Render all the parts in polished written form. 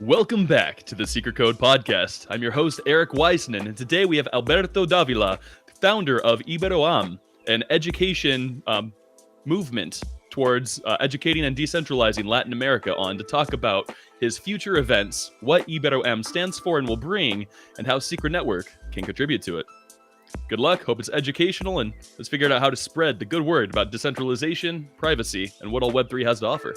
Welcome back to the Secret Code Podcast. I'm your host, Eric Weissman, and today we have Alberto Davila, founder of IberoAM, an education movement towards educating and decentralizing Latin America, on to talk about his future events, what IberoAM stands for and will bring, and how Secret Network can contribute to it. Good luck, hope it's educational, and let's figure out how to spread the good word about decentralization, privacy, and what all Web3 has to offer.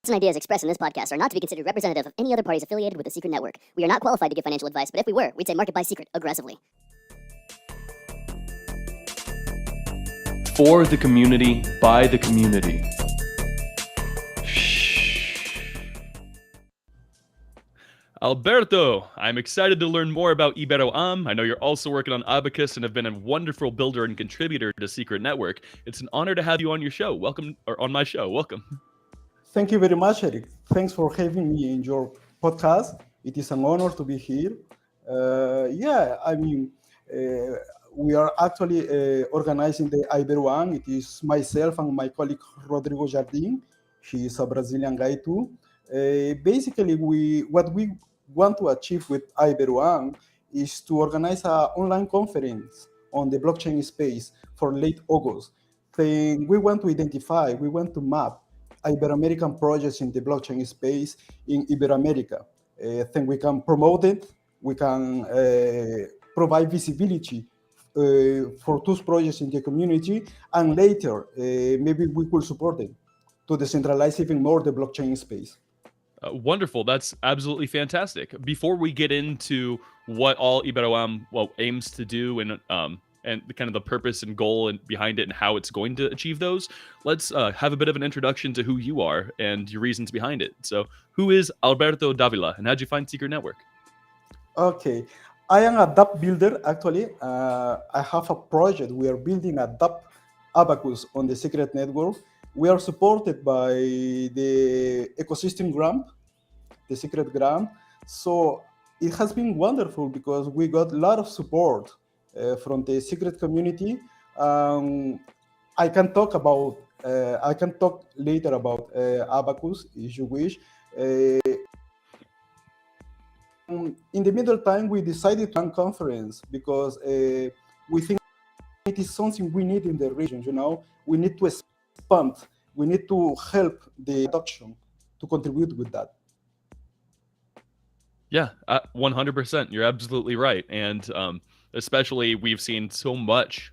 And ideas expressed in this podcast are not to be considered representative of any other parties affiliated with the Secret Network. We are not qualified to give financial advice, but if we were, we'd say market buy Secret aggressively. For the community, by the community. Alberto, I'm excited to learn more about IberoAM. I know you're also working on Abacus and have been a wonderful builder and contributor to Secret Network. It's an honor to have you on your show. Welcome, or on my show. Welcome. Thank you very much, Eric. Thanks for having me in your podcast. It is an honor to be here. We are actually organizing the IberoAM. It is myself and my colleague Rodrigo Jardim. He is a Brazilian guy too. Basically, what we want to achieve with IberoAM is to organize an online conference on the blockchain space for late August. Then we want to map Ibero-American projects in the blockchain space in Ibero-America. Then we can promote it, we can provide visibility for those projects in the community, and later maybe we could support them to decentralize even more the blockchain space. Wonderful. That's absolutely fantastic. Before we get into what all IberoAM aims to do and kind of the purpose and goal and behind it and how it's going to achieve those, let's have a bit of an introduction to who you are and your reasons behind it. So who is Alberto Davila and how'd you find Secret Network? Okay, I am a dApp builder actually. I have a project. We are building a dApp abacus on the Secret Network. We are supported by the ecosystem grant, the Secret grant. So it has been wonderful because we got a lot of support from the Secret community. I can talk later about abacus if you wish. In the middle time, we decided to run conference because we think it is something we need in the region. We need to expand. We need to help the adoption to contribute with that. Yeah, 100%. You're absolutely right. And especially we've seen so much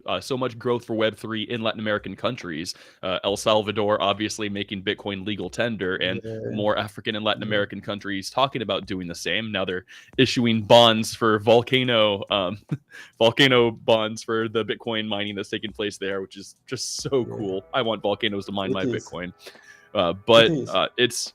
growth for Web3 in Latin American countries. El Salvador obviously making Bitcoin legal tender, and more African and Latin American countries talking about doing the same. Now they're issuing bonds for volcano bonds for the Bitcoin mining that's taking place there, which is just so cool. I want volcanoes to mine my Bitcoin. It's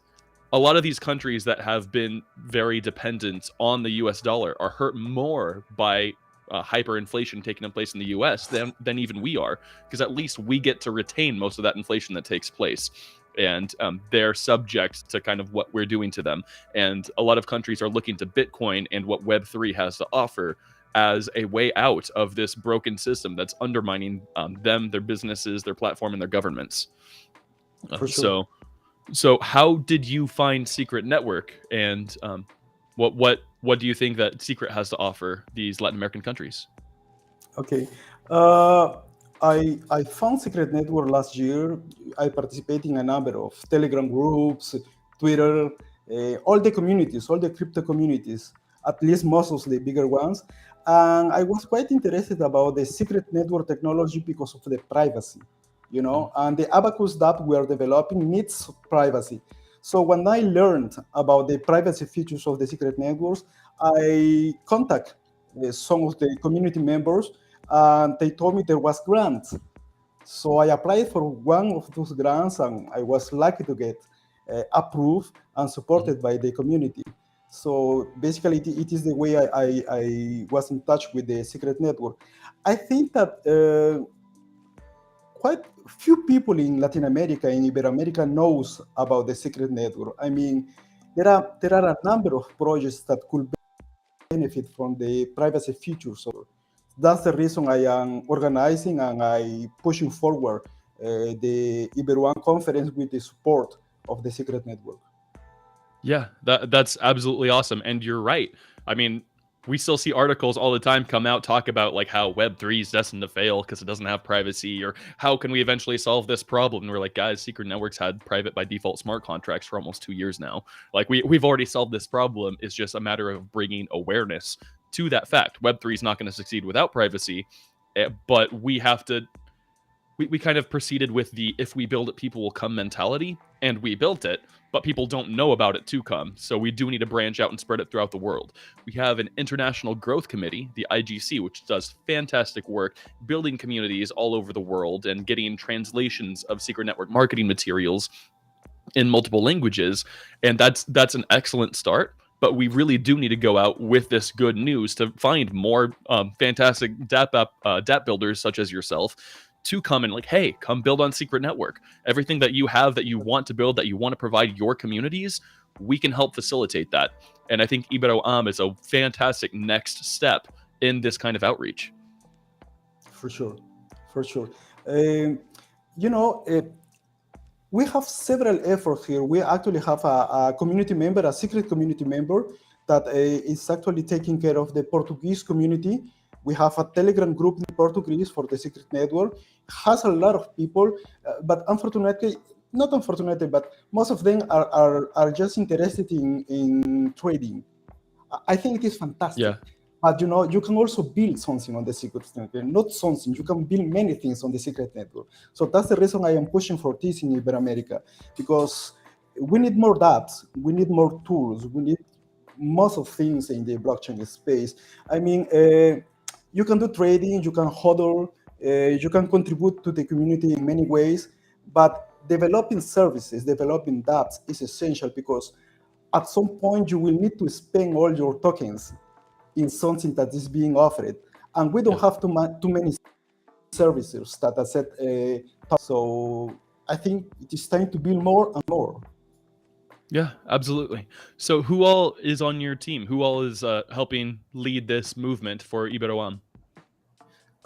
a lot of these countries that have been very dependent on the US dollar are hurt more by hyperinflation taking place in the US than even we are, because at least we get to retain most of that inflation that takes place, and they're subject to kind of what we're doing to them. And a lot of countries are looking to Bitcoin and what Web3 has to offer as a way out of this broken system that's undermining them, their businesses, their platform, and their governments. For sure. So how did you find Secret Network, and what do you think that Secret has to offer these Latin American countries? Okay, I found Secret Network last year. I participated in a number of Telegram groups, Twitter, all the communities, all the crypto communities, at least most of the bigger ones. And I was quite interested about the Secret Network technology because of the privacy, and the abacus that we are developing needs privacy. So when I learned about the privacy features of the Secret Networks, I contacted some of the community members, and they told me there was grants. So I applied for one of those grants, and I was lucky to get approved and supported by the community. So basically, it is the way I was in touch with the Secret Network. I think that quite few people in Latin America, in Ibero-America, knows about the Secret Network. I mean, there are a number of projects that could benefit from the privacy features. So that's the reason I am organizing and I pushing forward the IberoAM conference with the support of the Secret Network. Yeah, that's absolutely awesome. And you're right. I mean, we still see articles all the time come out talk about like how Web3 is destined to fail because it doesn't have privacy, or how can we eventually solve this problem? And we're like, guys, secret networks had private by default smart contracts for almost 2 years now. Like we've already solved this problem. It's just a matter of bringing awareness to that fact. Web3 is not going to succeed without privacy, but we have to we kind of proceeded with the if we build it, people will come mentality, and we built it, but people don't know about it to come. So we do need to branch out and spread it throughout the world. We have an international growth committee, the IGC, which does fantastic work building communities all over the world and getting translations of secret network marketing materials in multiple languages. And that's an excellent start. But we really do need to go out with this good news to find more fantastic DApp builders such as yourself to come and like, hey, come build on Secret Network. Everything that you have that you want to build, that you want to provide your communities, we can help facilitate that. And I think IberoAM is a fantastic next step in this kind of outreach. For sure, for sure. We have several efforts here. We actually have a community member, a secret community member, that is actually taking care of the Portuguese community. We have a Telegram group in Portuguese for the secret network. It has a lot of people, but unfortunately, not unfortunately, but most of them are just interested in trading. I think it is fantastic. Yeah. But you can also build something on the secret network. Not something, you can build many things on the secret network. So that's the reason I am pushing for this in Iberoamerica, because we need more dApps, we need more tools, we need most of things in the blockchain space. I mean, you can do trading, you can hodl, you can contribute to the community in many ways, but developing services, developing dApps is essential, because at some point you will need to spend all your tokens in something that is being offered. And we don't have too many services that are set top. So I think it is time to build more and more. Yeah, absolutely. So who all is on your team? Who all is helping lead this movement for IberoAM?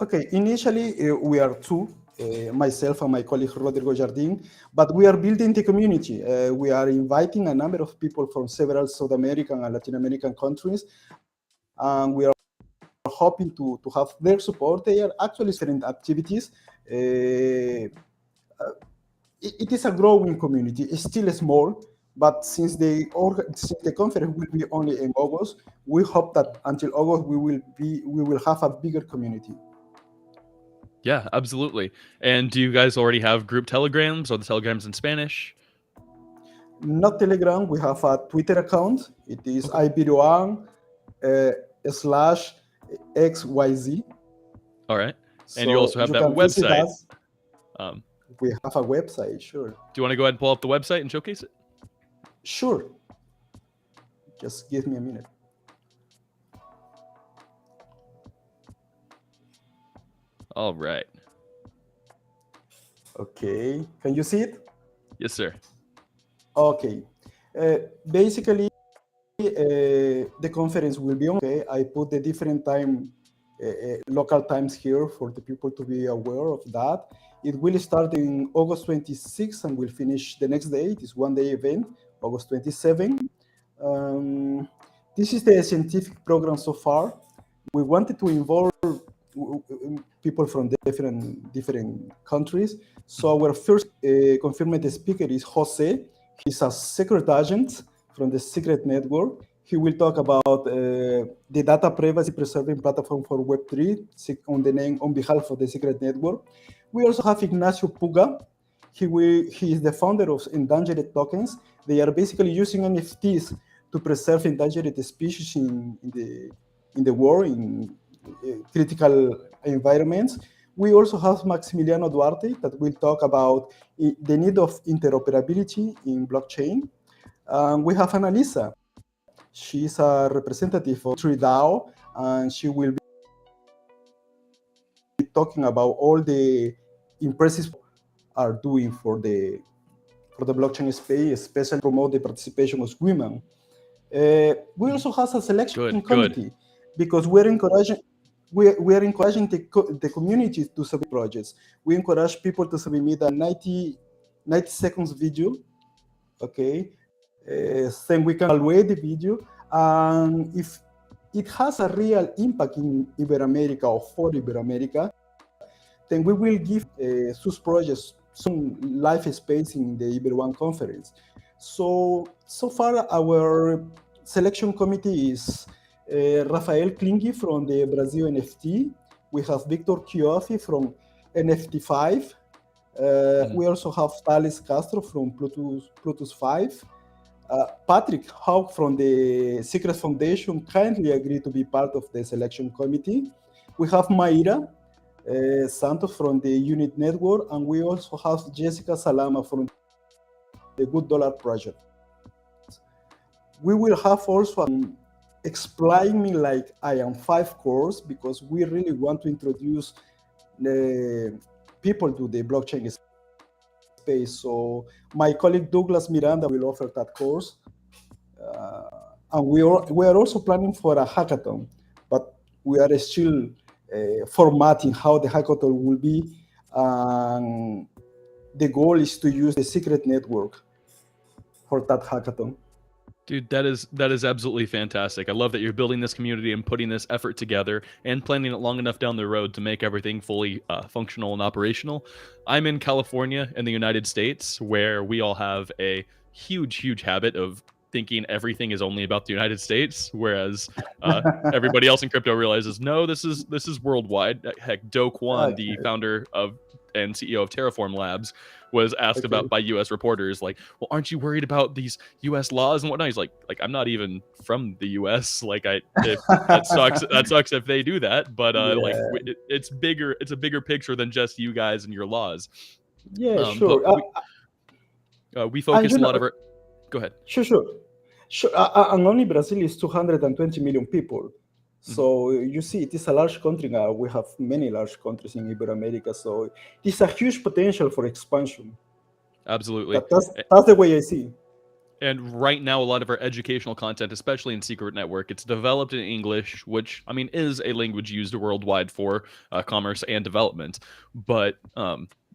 Okay, initially we are two, myself and my colleague Rodrigo Jardin, but we are building the community. We are inviting a number of people from several South American and Latin American countries, and we are hoping to have their support. They are actually different activities. It is a growing community. It's still small, but since the conference will be only in August, we hope that until August we will have a bigger community. Yeah, absolutely. And do you guys already have group telegrams, or the telegrams in Spanish? Not Telegram. We have a Twitter account. It is IberoAM /XYZ. All right. So and you also have that website. We have a website, sure. Do you want to go ahead and pull up the website and showcase it? Sure. Just give me a minute. All right. Okay. Can you see it? Yes, sir. Okay. Basically, the conference will be on. Okay. I put the different local times here for the people to be aware of that. It will start in August 26th and will finish the next day. It is one-day event, August 27. This is the scientific program so far. We wanted to involve people from different countries. So our first confirmed speaker is Jose. He's a secret agent from the Secret Network. He will talk about the data privacy preserving platform for Web3 on behalf of the Secret Network. We also have Ignacio Puga. He is the founder of Endangered Tokens. They are basically using NFTs to preserve endangered species in the world, in critical environments. We also have Maximiliano Duarte that will talk about the need of interoperability in blockchain. We have Annalisa. She's a representative of TreeDAO, and she will be talking about all the impressive are doing for the blockchain space, especially promote the participation of women. We also have a selection committee because we're encouraging the community to submit projects. We encourage people to submit a 90 seconds video, okay, Then we can evaluate the video, and if it has a real impact in Iberoamerica or for Iberoamerica, then we will give those projects some life space in the IberoAM conference. So far, our selection committee is Rafael Klingi from the Brazil NFT. We have Victor Chiofi from NFT5. We also have Thales Castro from Plutus 5. Patrick Haug from the Secret Foundation kindly agreed to be part of the selection committee. We have Mayra Santos from the Unit Network, and we also have Jessica Salama from the Good Dollar Project. We will have also Explain Me Like I Am 5 course, because we really want to introduce the people to the blockchain space. So my colleague Douglas Miranda will offer that course. And we are also planning for a hackathon, but we are still formatting how the hackathon will be. The goal is to use the secret network for that hackathon. Dude, that is absolutely fantastic. I love that you're building this community and putting this effort together and planning it long enough down the road to make everything fully functional and operational. I'm in California in the United States, where we all have a huge habit of thinking everything is only about the United States, whereas everybody else in crypto realizes, no, this is worldwide. Heck, Do Kwon, the founder of and CEO of Terraform Labs, was asked about by U.S. reporters, like, well, aren't you worried about these U.S. laws and whatnot? He's like I'm not even from the U.S. Like, that sucks. That sucks if they do that. But like, it's bigger. It's a bigger picture than just you guys and your laws. Yeah, sure. We focus a lot of our. Go ahead. Sure. And only Brazil is 220 million people. So you see, it is a large country now. We have many large countries in Iberoamerica. So it is a huge potential for expansion. Absolutely. That's the way I see it. And right now, a lot of our educational content, especially in Secret Network, it's developed in English, which, I mean, is a language used worldwide for commerce and development. But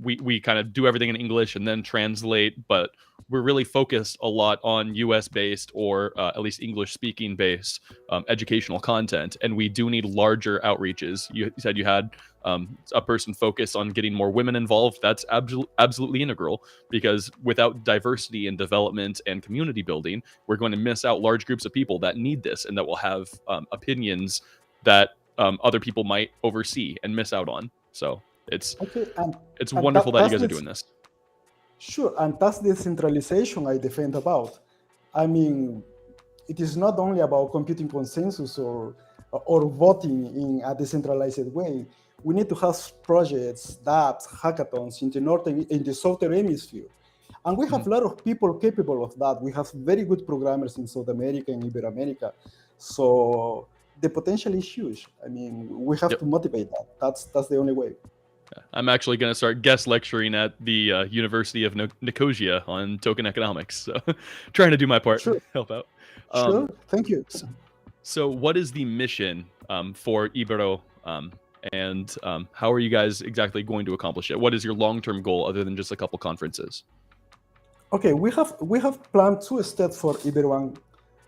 we kind of do everything in English and then translate, but we're really focused a lot on US-based or at least English-speaking based educational content. And we do need larger outreaches. You said you had a person focused on getting more women involved. That's absolutely integral, because without diversity in development and community building, we're going to miss out large groups of people that need this and that will have opinions that other people might oversee and miss out on. So it's wonderful that you guys are doing this. Sure, and that's the decentralization I defend about. I mean, it is not only about computing consensus or voting in a decentralized way. We need to have projects, dApps, hackathons in the southern hemisphere. And we have a lot of people capable of that. We have very good programmers in South America and Iberoamerica. So the potential is huge. I mean, we have to motivate that. That's the only way. I'm actually going to start guest lecturing at the University of Nicosia on token economics. So trying to do my part, help out. Sure, thank you. So what is the mission for Ibero, and how are you guys exactly going to accomplish it? What is your long-term goal other than just a couple conferences? Okay, we have planned 2 steps for IberoAM.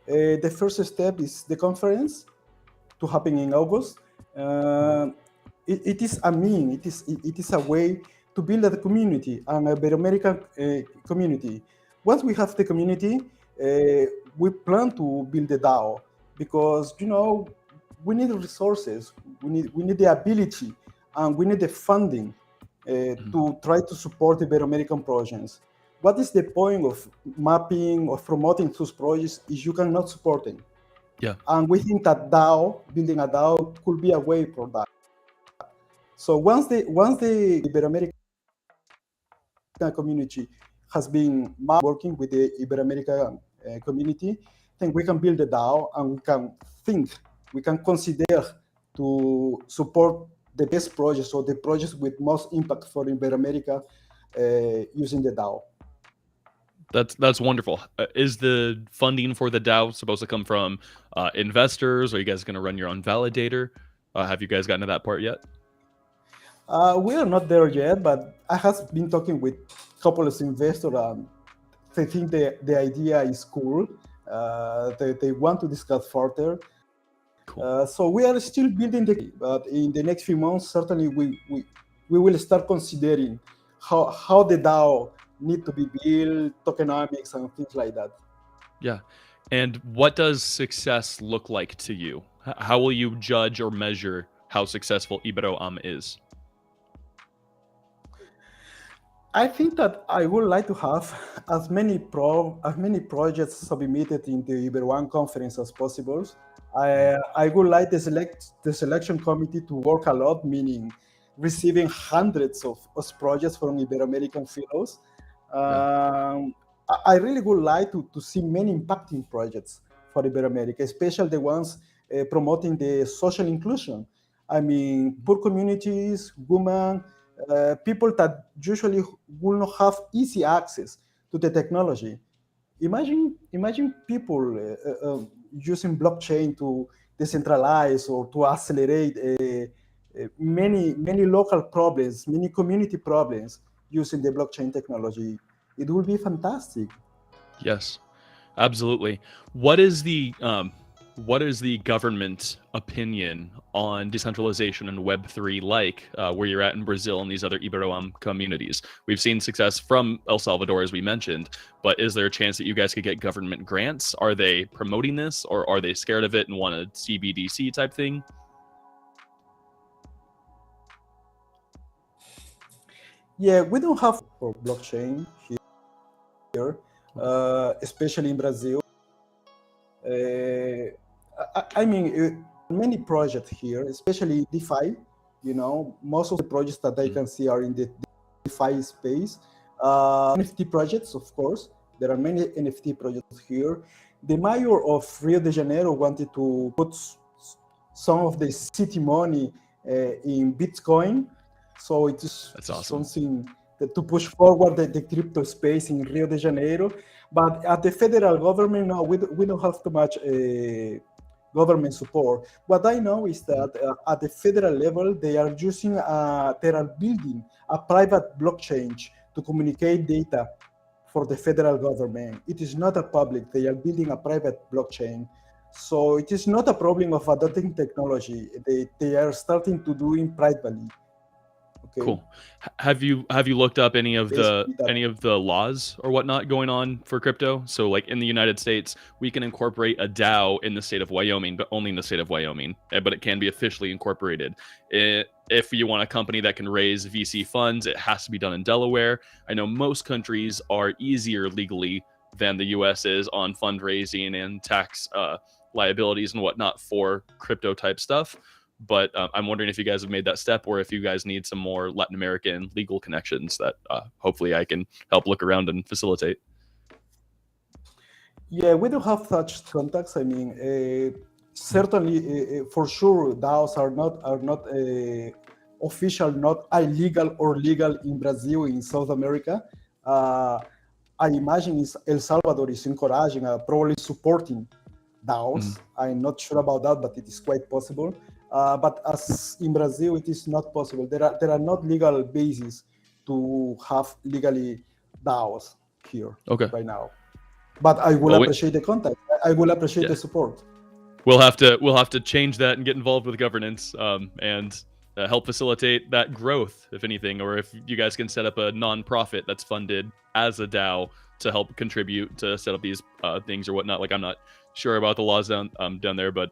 The first step is the conference to happen in August. It is a way to build a community, an Ibero-American community. Once we have the community, we plan to build a DAO, because we need resources, we need the ability, and we need the funding to try to support Ibero-American projects. What is the point of mapping or promoting those projects if you cannot support them? Yeah. And we think that building a DAO could be a way for that. So once the Ibero-American community has been working with the Ibero-American community, then we can build a DAO, and we can consider to support the best projects or the projects with most impact for Ibero-America using the DAO. That's wonderful. Is the funding for the DAO supposed to come from investors? Are you guys going to run your own validator? Have you guys gotten to that part yet? We are not there yet, but I have been talking with a couple of investors. they think the idea is cool. They want to discuss further. Cool. So we are still building but in the next few months, certainly we will start considering how the DAO need to be built, tokenomics and things like that. Yeah. And what does success look like to you? How will you judge or measure how successful IberoAM is? I think that I would like to have as many projects submitted in the IberoAM conference as possible. I would like the selection committee to work a lot, meaning receiving hundreds of projects from Ibero-American fellows. I really would like to see many impacting projects for Ibero-America, especially the ones promoting the social inclusion. I mean, poor communities, women, people that usually will not have easy access to the technology. Imagine people using blockchain to decentralize or to accelerate many local problems, many community problems using the blockchain technology. It will be fantastic. Yes, absolutely. What is the government opinion on decentralization and Web3 like where you're at in Brazil and these other IberoAM communities? We've seen success from El Salvador, as we mentioned, but is there a chance that you guys could get government grants? Are they promoting this, or are they scared of it and want a CBDC type thing? Yeah, we don't have for blockchain here, especially in Brazil. I mean, many projects here, especially DeFi. You know, most of the projects that I can see are in the DeFi space. NFT projects, of course. There are many NFT projects here. The mayor of Rio de Janeiro wanted to put some of the city money in Bitcoin. So it is awesome. something to push forward the crypto space in Rio de Janeiro. But at the federal government, no, we don't have too much government support. What I know is that at the federal level, they are building a private blockchain to communicate data for the federal government. It is not a public. They are building a private blockchain. So it is not a problem of adopting technology. They are starting to do it privately. Okay. Cool. Have you looked up any of the laws or whatnot going on for crypto? So like in the United States, we can incorporate a DAO in the state of Wyoming, but only in the state of Wyoming. But it can be officially incorporated. If you want a company that can raise VC funds, it has to be done in Delaware. I know most countries are easier legally than the US is on fundraising and tax liabilities and whatnot for crypto type stuff. But I'm wondering if you guys have made that step, or if you guys need some more Latin American legal connections that hopefully I can help look around and facilitate. Yeah, we do have such contacts. I mean, certainly, for sure, DAOs are not official, not illegal or legal in Brazil, in South America. I imagine El Salvador is encouraging, probably supporting DAOs. I'm not sure about that, but it is quite possible. But as in Brazil, it is not possible. There are not legal bases to have legally DAOs here right now. But I will appreciate the contact. I will appreciate the support. We'll have to change that and get involved with governance and help facilitate that growth, if anything, or if you guys can set up a nonprofit that's funded as a DAO to help contribute to set up these things or whatnot. Like, I'm not sure about the laws down there, but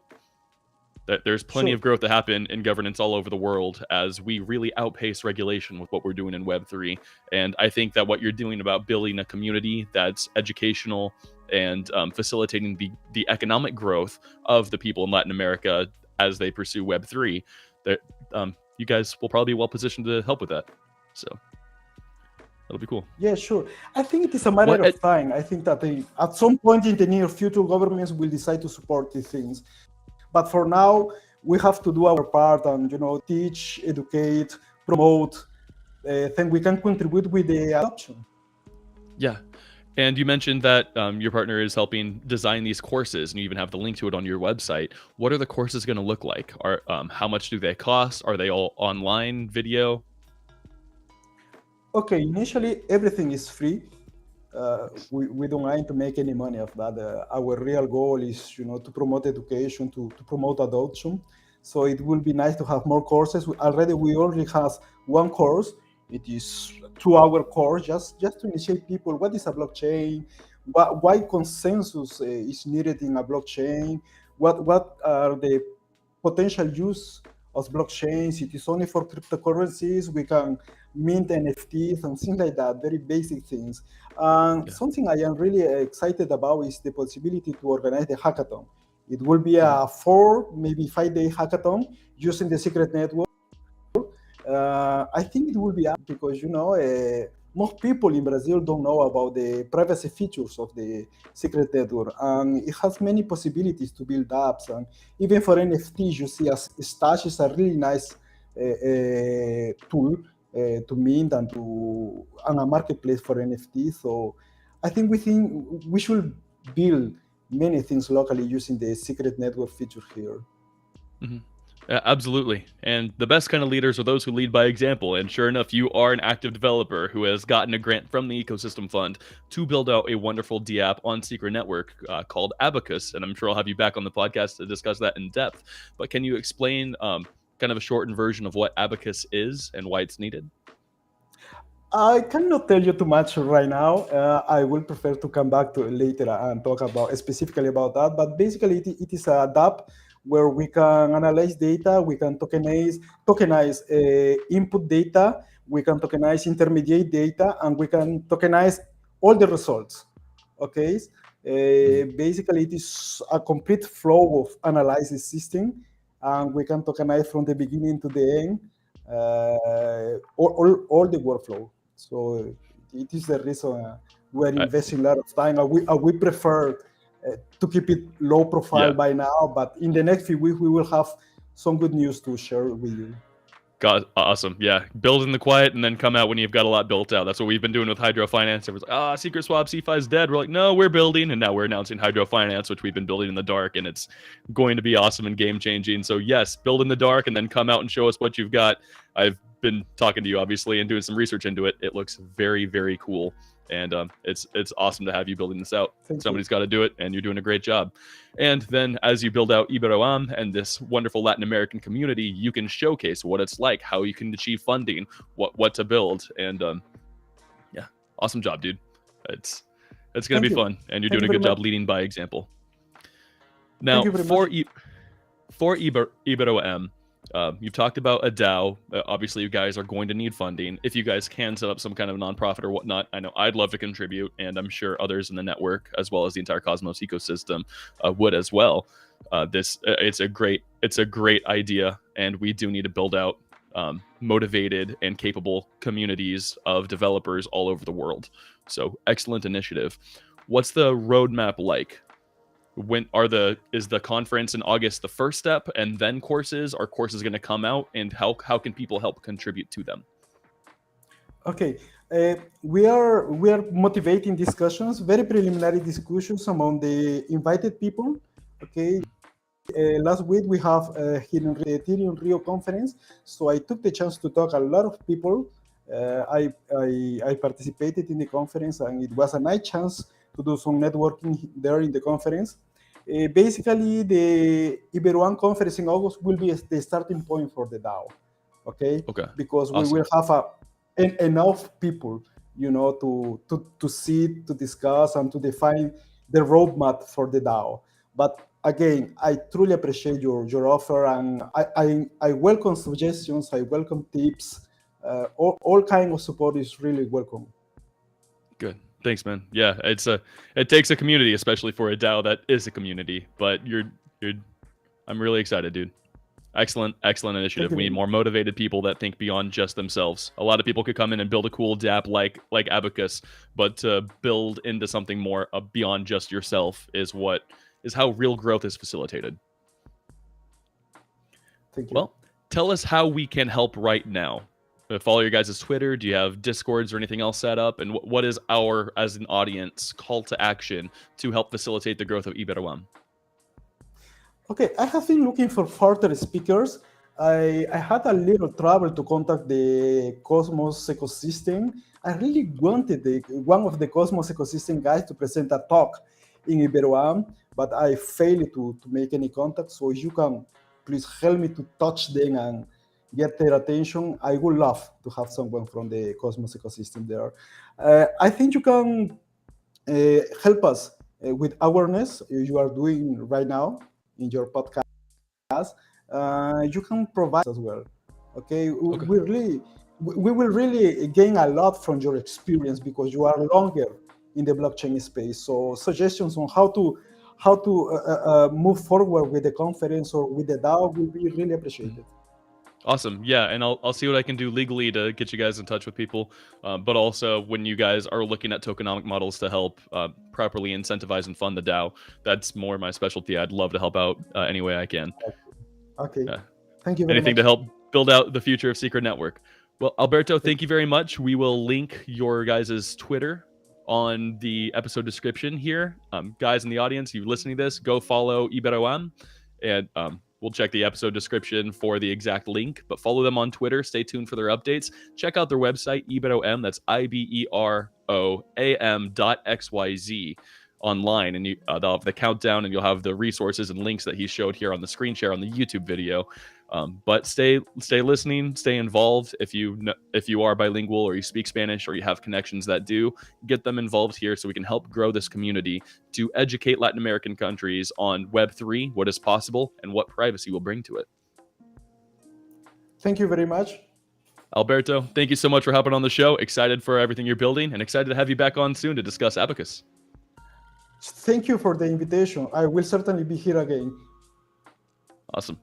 there's plenty of growth to happen in governance all over the world as we really outpace regulation with what we're doing in Web3. And I think that what you're doing about building a community that's educational and facilitating the economic growth of the people in Latin America as they pursue Web3, that you guys will probably be well positioned to help with that. So that'll be cool. Yeah, sure. I think it is a matter of time. I think that at some point in the near future, governments will decide to support these things. But for now, we have to do our part and, teach, educate, promote. Then we can contribute with the adoption. Yeah. And you mentioned that your partner is helping design these courses, and you even have the link to it on your website. What are the courses going to look like? How much do they cost? Are they all online video? Okay, initially everything is free. we don't aim to make any money of that. Our real goal is, to promote education, to promote adoption. So it will be nice to have more courses. We already have one course. It is 2-hour course just to initiate people. What is a blockchain? Why consensus is needed in a blockchain? What are the potential use of blockchains? It is only for cryptocurrencies. We can mint NFTs and things like that, very basic things. And something I am really excited about is the possibility to organize the hackathon. It will be a 4, maybe 5-day hackathon using the secret network. I think it will be up because, most people in Brazil don't know about the privacy features of the secret network, and it has many possibilities to build apps. And even for NFTs, you see, Stash is a really nice tool to mint and a marketplace for NFTs. So I think we should build many things locally using the secret network feature here. Mm-hmm. Absolutely. And the best kind of leaders are those who lead by example. And sure enough, you are an active developer who has gotten a grant from the Ecosystem Fund to build out a wonderful DApp on Secret Network called Abacus. And I'm sure I'll have you back on the podcast to discuss that in depth. But can you explain kind of a shortened version of what Abacus is and why it's needed? I cannot tell you too much right now. I will prefer to come back to it later and talk specifically about that. But basically, it is a DApp where we can analyze data, we can tokenize input data, we can tokenize intermediate data, and we can tokenize all the results. Okay. Basically, it is a complete flow of analysis system, and we can tokenize from the beginning to the end. All the workflow. So it is the reason we're investing a lot of time. We prefer to keep it low profile by now, but in the next few weeks we will have some good news to share with you. God, awesome. Yeah. Build in the quiet and then come out when you've got a lot built out. That's what we've been doing with hydrofinance. Everyone's like, Secret Swap CeFi is dead. We're like, no, we're building. And now we're announcing hydrofinance, which we've been building in the dark, and it's going to be awesome and game changing. So yes, build in the dark and then come out and show us what you've got. I've been talking to you obviously and doing some research into it. It looks very, very cool. And it's awesome to have you building this out. Somebody's got to do it, and you're doing a great job. And then as you build out IberoAM and this wonderful Latin American community, you can showcase what it's like, how you can achieve funding, what to build. And awesome job, dude. It's going to be fun, and you're doing a good job leading by example. Now, for IberoAM, you've talked about a DAO. Obviously, you guys are going to need funding. If you guys can set up some kind of nonprofit or whatnot, I know I'd love to contribute, and I'm sure others in the network, as well as the entire Cosmos ecosystem, would as well. It's a great idea, and we do need to build out motivated and capable communities of developers all over the world. So, excellent initiative. What's the roadmap like? Is the conference in August the first step, and then courses? Are courses going to come out, and how can people help contribute to them? Okay, we are motivating discussions, very preliminary discussions among the invited people. Okay, last week we have here in the Ethereum Rio conference, so I took the chance to talk a lot of people. I participated in the conference, and it was a nice chance to do some networking there in the conference. Basically, the IberoAM conference in August will be the starting point for the DAO. Okay. Because we will have enough people, to see, to discuss, and to define the roadmap for the DAO. But again, I truly appreciate your offer, and I welcome suggestions. I welcome tips. All kind of support is really welcome. Good. Thanks, man. Yeah, it takes a community, especially for a DAO that is a community. But I'm really excited, dude. Excellent initiative. We need more motivated people that think beyond just themselves. A lot of people could come in and build a cool DApp like Abacus, but to build into something more beyond just yourself is how real growth is facilitated. Thank you. Well, tell us how we can help right now. Follow your guys' Twitter. Do you have Discords or anything else set up? And what is our, as an audience, call to action to help facilitate the growth of IberoAM? Okay, I have been looking for further speakers. I had a little trouble to contact the Cosmos ecosystem. I really wanted one of the Cosmos ecosystem guys to present a talk in IberoAM, but I failed to make any contact. So if you can please help me to touch them and get their attention, I would love to have someone from the Cosmos ecosystem there. I think you can help us with awareness you are doing right now in your podcast. You can provide as well. Okay, Okay. we will really gain a lot from your experience because you are longer in the blockchain space. So suggestions on how to move forward with the conference or with the DAO will be really appreciated. Awesome. Yeah, and I'll see what I can do legally to get you guys in touch with people. But also, when you guys are looking at tokenomic models to help properly incentivize and fund the DAO, that's more my specialty. I'd love to help out any way I can. Okay. Yeah. Thank you very Anything much. to help build out the future of Secret Network. Well, Alberto, thank you very much. We will link your guys' Twitter on the episode description here. Guys in the audience, you listening to this, go follow IberoAM, and we'll check the episode description for the exact link. But follow them on Twitter. Stay tuned for their updates. Check out their website, IberoAM. That's IberoAM.xyz online, and they'll have the countdown, and you'll have the resources and links that he showed here on the screen share on the YouTube video. But stay listening, stay involved. If you are bilingual or you speak Spanish or you have connections that do, get them involved here so we can help grow this community to educate Latin American countries on Web3, what is possible, and what privacy will bring to it. Thank you very much. Alberto, thank you so much for hopping on the show. Excited for everything you're building and excited to have you back on soon to discuss Abacus. Thank you for the invitation. I will certainly be here again. Awesome.